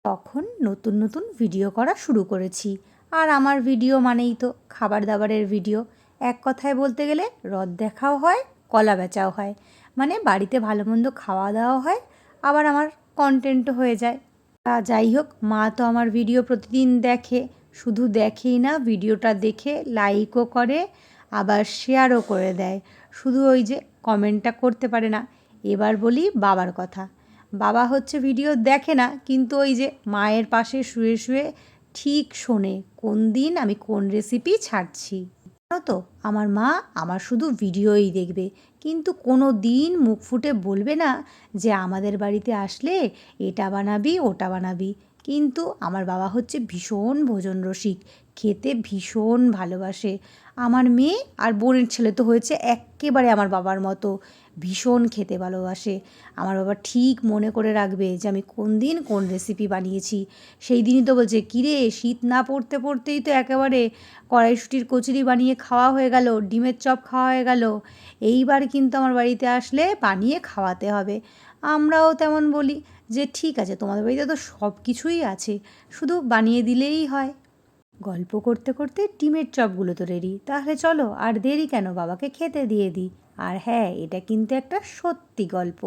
তখন নতুন নতুন ভিডিও করা শুরু করেছি। আর আমার ভিডিও মানেই তো খাবার দাবারের ভিডিও। এক কথায় বলতে গেলে রথ দেখাও হয়, কলা বেচাও হয়। মানে বাড়িতে ভালো মন্দ খাওয়া দাওয়া হয়, আবার আমার কন্টেন্টও হয়ে যায়। যাই হোক, মা তো আমার ভিডিও প্রতিদিন দেখে। শুধু দেখেই না, ভিডিওটা দেখে লাইকও করে, আবার শেয়ারও করে দেয়। শুধু ওই যে কমেন্টটা করতে পারে না। এবার বলি বাবার কথা। বাবা হচ্ছে ভিডিও দেখে না, কিন্তু ওই যে মায়ের পাশে শুয়ে শুয়ে ঠিক শোনে কোন দিন আমি কোন রেসিপি ছাড়ছি। জানো তো, আমার মা আমার শুধু ভিডিওই দেখবে, কিন্তু কোনো দিন মুখ ফুটে বলবে না যে আমাদের বাড়িতে আসলে এটা বানাবি ওটা বানাবি। কিন্তু আমার বাবা হচ্ছে ভীষণ ভোজন রসিক, খেতে ভীষণ ভালোবাসে। আমার মেয়ে আর বোনের ছেলে তো হয়েছে এক্কেবারে আমার বাবার মতো, ভীষণ খেতে ভালোবাসে। আমার বাবা ঠিক মনে করে রাখবে যে আমি কোন দিন কোন রেসিপি বানিয়েছি। সেই দিনই তো বলছে, কিরে শীত না পড়তে পড়তেই তো একেবারে কড়াইশুঁটির কচুরি বানিয়ে খাওয়া হয়ে গেল, ডিমের চপ খাওয়া হয়ে গেল, এইবার কিন্তু আমার বাড়িতে আসলে বানিয়ে খাওয়াতে হবে। আমরাও তেমন বলি যে ঠিক আছে, তোমাদের বাড়িতে তো সব কিছুই আছে, শুধু বানিয়ে দিলেই হয়। গল্প করতে করতে ডিমের চপগুলো তো রেডি, তাহলে চলো আর দেরি কেন, বাবাকে খেতে দিয়ে দিই। আর হ্যাঁ, এটা কিন্তু একটা সত্যি গল্প।